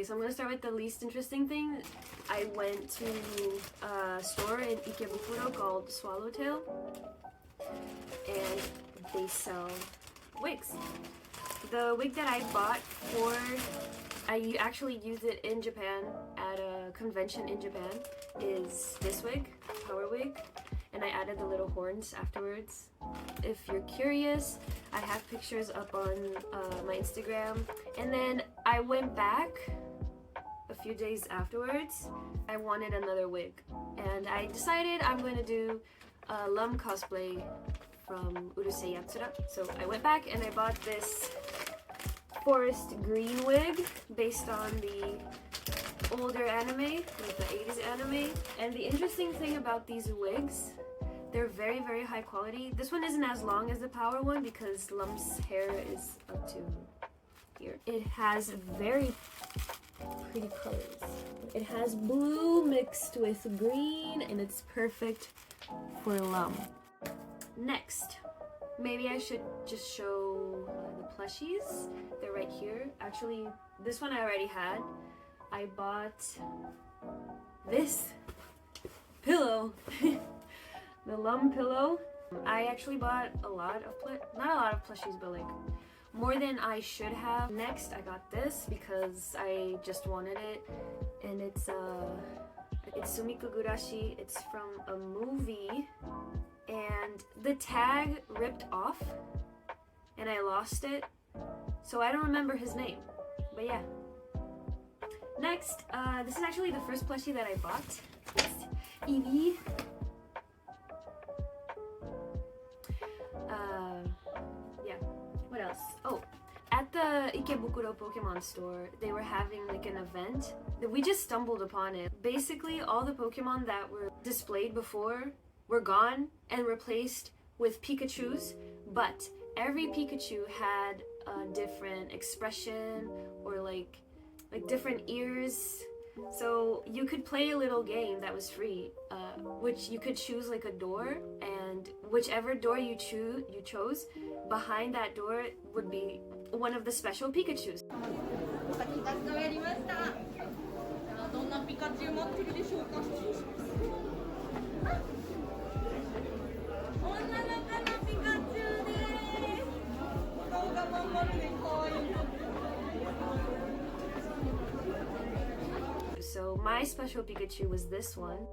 Okay, so I'm gonna start with the least interesting thing. I went to a store in Ikebukuro called Swallowtail, and they sell wigs. The wig that I bought for, I actually used it in Japan at a convention in Japan, is this wig, power wig, and I added the little horns afterwards. If you're curious, I have pictures up on my Instagram. And then I went back a few days afterwards. I wanted another wig, and I decided I'm going to do a Lum cosplay from Urusei Yatsura. So I went back and I bought this forest green wig based on the older anime, like the 80s anime. And the interesting thing about these wigs, they're very, very high quality. This one isn't as long as the power one because Lum's hair is up to here. It has very pretty colors. It has blue mixed with green, and it's perfect for Lum. Next, maybe I should just show the plushies. They're right here. Actually, this one I already had. I bought this pillow. The Lum pillow. I actually bought a lot of not a lot of plushies, but like more than I should have. Next, I got this because I just wanted it, and it's Sumiko Gurashi. It's from a movie, and the tag ripped off, and I lost it, so I don't remember his name. But yeah. Next, this is actually the first plushie that I bought. It's Eevee. Yeah, what else? Oh, at the Ikebukuro Pokemon store, they were having like an event. We just stumbled upon it. Basically, all the Pokemon that were displayed before were gone and replaced with Pikachus, but every Pikachu had a different expression or like different ears. So you could play a little game that was free, which you could choose like a door, and whichever door you chose, behind that door would be one of the special Pikachus. So my special Pikachu was this one.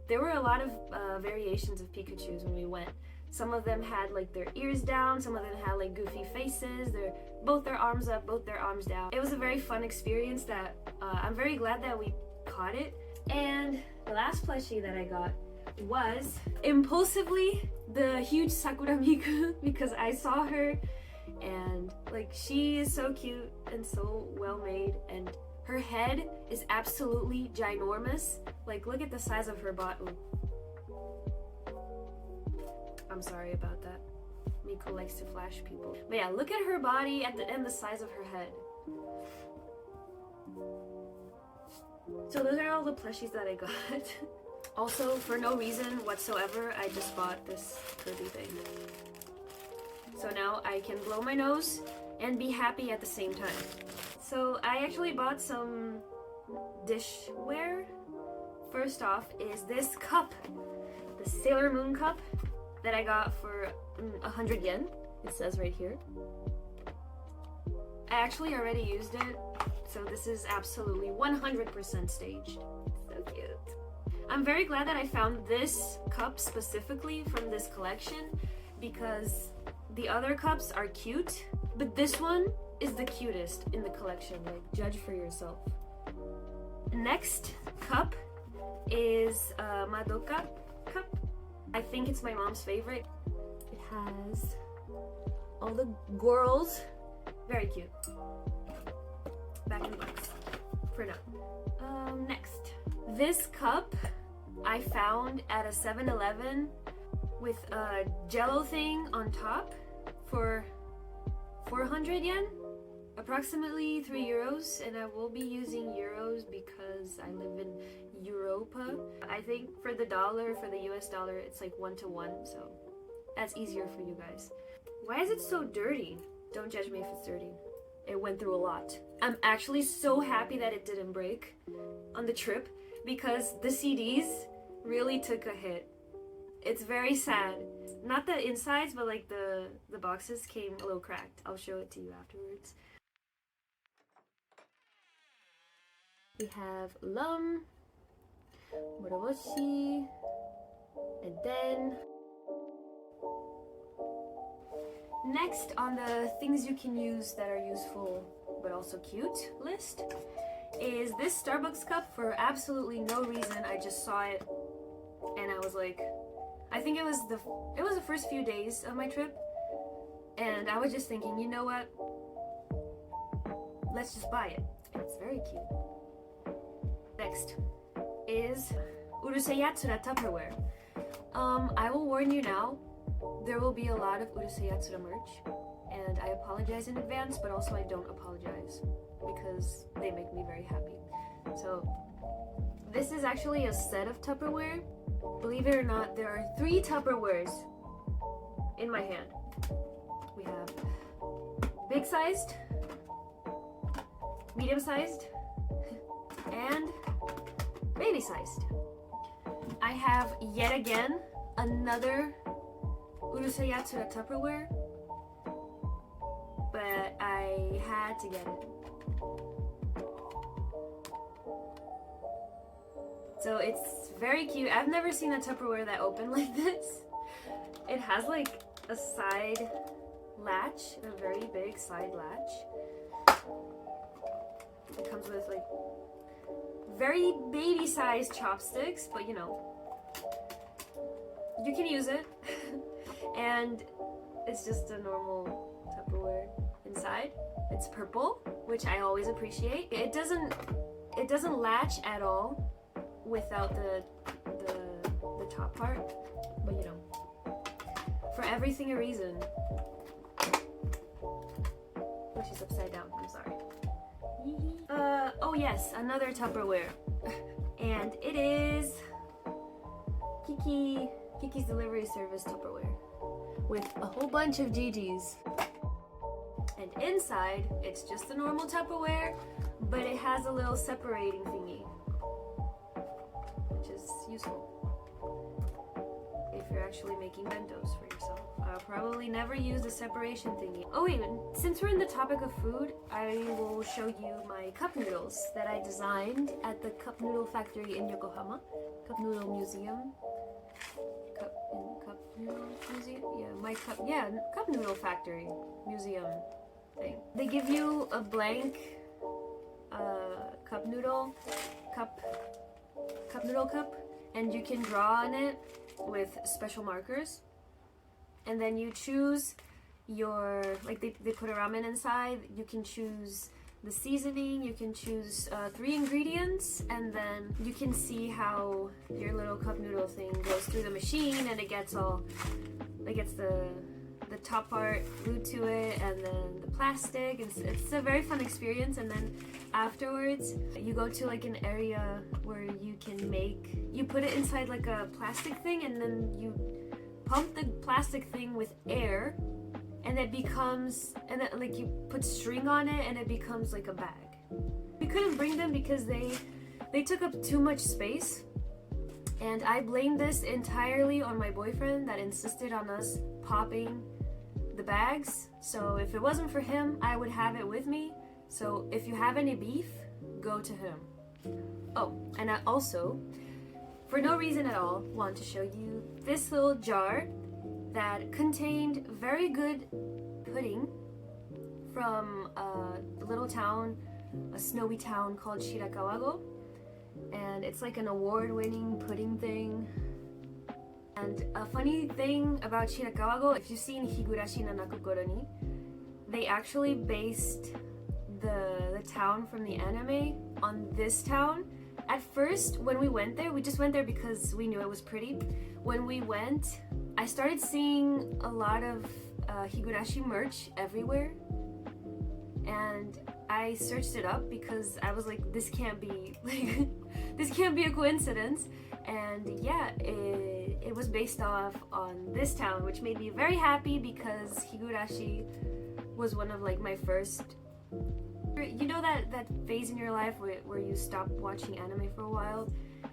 There were a lot of variations of Pikachus when we went. Some of them had like their ears down, some of them had like goofy faces, both their arms up, both their arms down. It was a very fun experience that I'm very glad that we caught it. And the last plushie that I got was impulsively the huge Sakura Miku because I saw her and like she is so cute and so well made, and her head is absolutely ginormous. Like, look at the size of her body. I'm sorry about that. Miku likes to flash people. But yeah, look at her body and the size of her head. So those are all the plushies that I got. Also, for no reason whatsoever, I just bought this Kirby thing. So now I can blow my nose and be happy at the same time. So I actually bought some dishware. First off is this cup, the Sailor Moon cup that I got for 100 yen. It says right here. I actually already used it, so this is absolutely 100% staged. So cute. I'm very glad that I found this cup specifically from this collection because the other cups are cute, but this one is the cutest in the collection. Like, judge for yourself. Next cup is Madoka cup. I think it's my mom's favorite. It has all the girls. Very cute. Back in the box for now. Next, this cup I found at a 7-Eleven with a jello thing on top for 400 yen, approximately 3 euros, and I will be using euros because I live in Europa. I think for the dollar, for the US dollar, it's like 1-to-1, so that's easier for you guys. Why is it so dirty? Don't judge me if it's dirty. It went through a lot. I'm actually so happy that it didn't break on the trip because the CDs really took a hit. It's very sad. Not the insides, but like the boxes came a little cracked. I'll show it to you afterwards. We have Moroboshi, and then next on the things you can use that are useful but also cute list is this Starbucks cup for absolutely no reason. I just saw it and I was like, I think it was the first few days of my trip, and I was just thinking, you know what? Let's just buy it. It's very cute. Next is Urusei Yatsura Tupperware. I will warn you now, there will be a lot of Urusei Yatsura merch, and I apologize in advance, but also I don't apologize because they make me very happy. So this is actually a set of Tupperware. Believe it or not, there are 3 Tupperwares in my hand. We have big sized, medium sized, and baby sized. I have yet again another Urusei Yatsura Tupperware, but I had to get it. So it's very cute. I've never seen a Tupperware that opened like this. It has like a side latch, a very big side latch. It comes with like very baby-sized chopsticks, but you know, you can use it. And it's just a normal Tupperware inside. It's purple, which I always appreciate. It doesn't latch at all without the top part, but you know, for everything a reason. Which is upside down, I'm sorry. Oh yes, another Tupperware. And it is Kiki's Delivery Service Tupperware with a whole bunch of GGs. And inside, it's just a normal Tupperware, but it has a little separating thingy, which is useful if you're actually making bentos for yourself. I'll probably never use the separation thingy. Oh wait, since we're in the topic of food, I will show you my cup noodles that I designed at the Cup Noodle Factory in Yokohama. Cup Noodle Museum. Cup Noodle Museum? Yeah, Cup Noodle Factory Museum thing. They give you a blank cup noodle cup, and you can draw on it with special markers. And then you choose your, like they put a ramen inside, you can choose the seasoning, you can choose 3 ingredients, and then you can see how your little cup noodle thing goes through the machine, and it gets the top part glued to it, and then the plastic. It's a very fun experience. And then afterwards, you go to like an area where you put it inside like a plastic thing, and then you pump the plastic thing with air, and it becomes, and then like you put string on it, and it becomes like a bag. We couldn't bring them because they took up too much space, and I blame this entirely on my boyfriend that insisted on us popping the bags. So if it wasn't for him, I would have it with me. So if you have any beef, go to him. Oh, and I also, for no reason at all, want to show you this little jar that contained very good pudding from a little town, a snowy town called Shirakawago. And it's like an award-winning pudding thing. And a funny thing about Shirakawago, if you've seen Higurashi no Nakokoro ni, they actually based the town from the anime on this town. At first, when we went there, we just went there because we knew it was pretty. When we went, I started seeing a lot of Higurashi merch everywhere. And I searched it up because I was like, this can't be a coincidence. And yeah, it was based off on this town, which made me very happy because Higurashi was one of like my first You know that phase in your life where you stop watching anime for a while?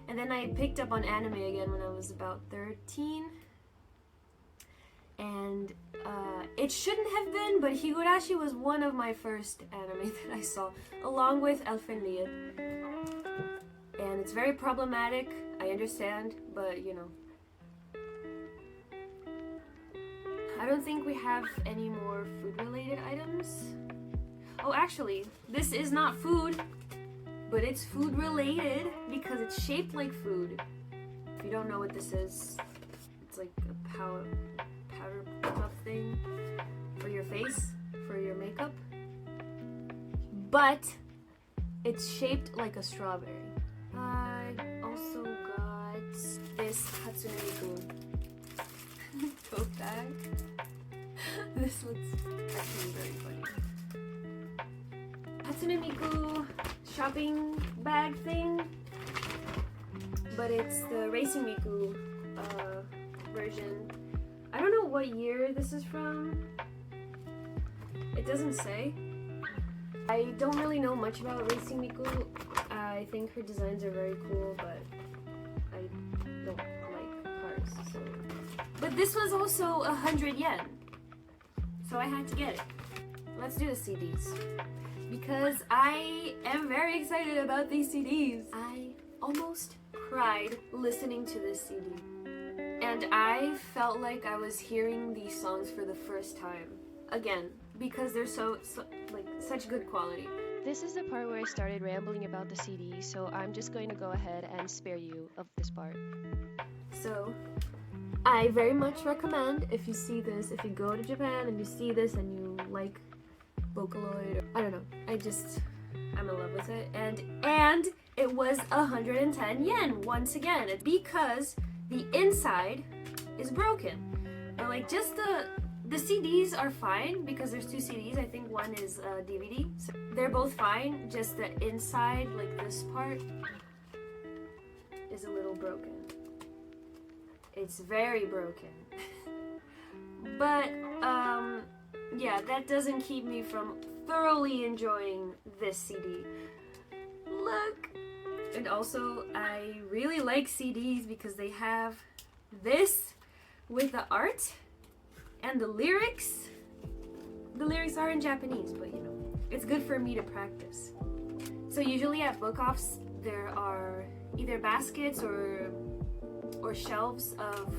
And then I picked up on anime again when I was about 13. And it shouldn't have been, but Higurashi was one of my first anime that I saw, along with Elfenlied. And it's very problematic, I understand, but you know. I don't think we have any more food-related items. Oh, actually, this is not food, but it's food-related because it's shaped like food. If you don't know what this is, it's like a powder puff thing for your face, for your makeup. But it's shaped like a strawberry. I also got this Hatsune Miku tote bag. This looks actually very funny. Hatsune Miku shopping bag thing, but it's the Racing Miku version. I don't know what year this is from. It doesn't say. I don't really know much about Racing Miku. I think her designs are very cool, but I don't like cars, so. But this was also 100 yen, so I had to get it. Let's do the CDs, because I am very excited about these CDs. I almost cried listening to this CD, and I felt like I was hearing these songs for the first time again, because they're so like such good quality. This is the part where I started rambling about the CD, so I'm just going to go ahead and spare you of this part. So, I very much recommend, if you see this, if you go to Japan and you see this and you like Vocaloid, I don't know, I'm in love with it. And it was 110 yen once again, because the inside is broken. But like just the CDs are fine because there's two CDs. I think one is a DVD. So they're both fine. Just the inside, like this part, is a little broken. It's very broken. But yeah, that doesn't keep me from thoroughly enjoying this CD. Look! And also, I really like CDs because they have this with the art and the lyrics. The lyrics are in Japanese, but you know, it's good for me to practice. So usually at book offs, there are either baskets or shelves of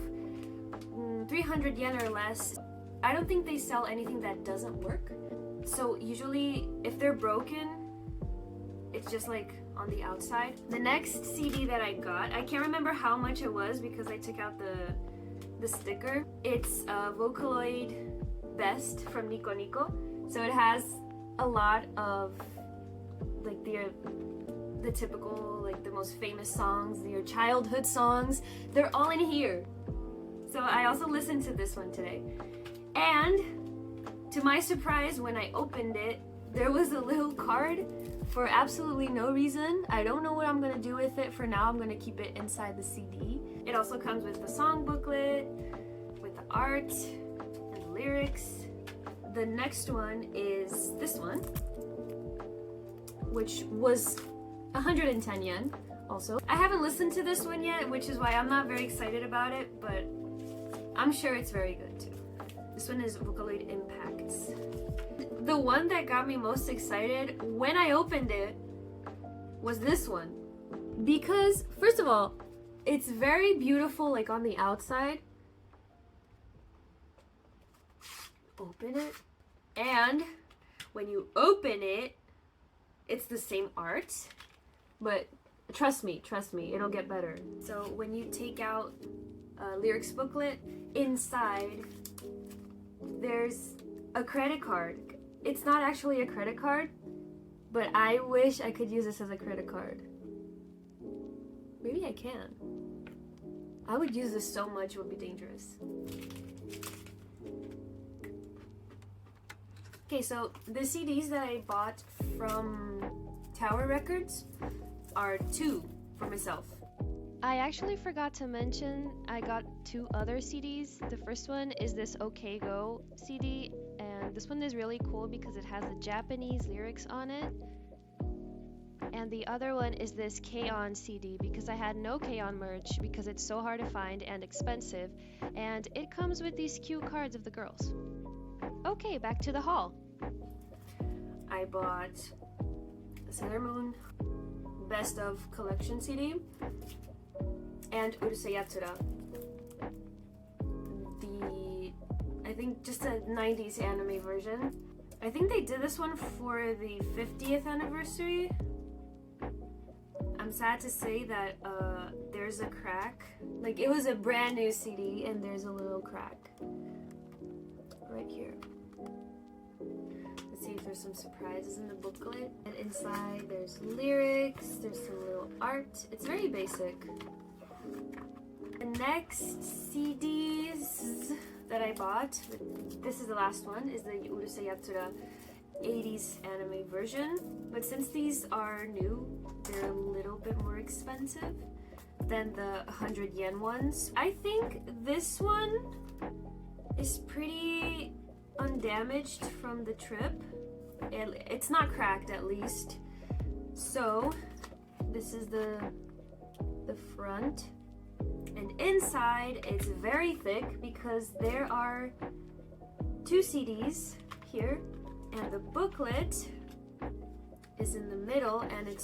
300 yen or less. I don't think they sell anything that doesn't work. So usually, if they're broken, it's just like on the outside. The next CD that I got, I can't remember how much it was because I took out the sticker. It's Vocaloid Best from Nico Nico. So it has a lot of like the typical, like the most famous songs, your childhood songs. They're all in here. So I also listened to this one today. And to my surprise, when I opened it, there was a little card for absolutely no reason. I don't know what I'm gonna do with it. For now, I'm gonna keep it inside the CD. It also comes with the song booklet, with the art and the lyrics. The next one is this one, which was 110 yen also. I haven't listened to this one yet, which is why I'm not very excited about it, but I'm sure it's very good too. This one is Vocaloid Impacts. The one that got me most excited when I opened it was this one. Because, first of all, it's very beautiful, like on the outside. Open it. And when you open it, it's the same art. But trust me, it'll get better. So when you take out a lyrics booklet, inside there's a credit card. It's not actually a credit card, but I wish I could use this as a credit card. Maybe I can. I would use this so much, it would be dangerous. Okay, so the CDs that I bought from Tower Records are 2 for myself. I actually forgot to mention I got 2 other CDs. The first one is this OK Go CD, and and this one is really cool because it has the Japanese lyrics on it. And the other one is this K-On CD because I had no K-On merch because it's so hard to find and expensive, and it comes with these cute cards of the girls. Okay, back to the haul. I bought Sailor Moon Best of Collection CD and Urusei Yatsura. I think just a 90s anime version. I think they did this one for the 50th anniversary. I'm sad to say that there's a crack. Like, it was a brand new CD and there's a little crack right here. Let's see if there's some surprises in the booklet. And inside there's lyrics, there's some little art. It's very basic. The next CDs that I bought, this is the last one, is the Urusei Yatsura 80s anime version. But since these are new, they're a little bit more expensive than the 100 yen ones. I think this one is pretty undamaged from the trip. It's not cracked, at least. So this is the front, and inside it's very thick because there are 2 CDs here, and the booklet is in the middle, and it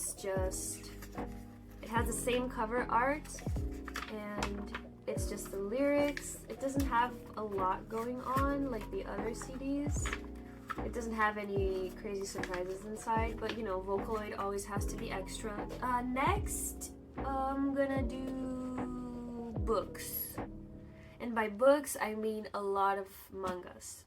has the same cover art, and it's just the lyrics. It doesn't have a lot going on like the other CDs. It doesn't have any crazy surprises inside, but you know, Vocaloid always has to be extra. Next, I'm gonna do books. And by books, I mean a lot of mangas.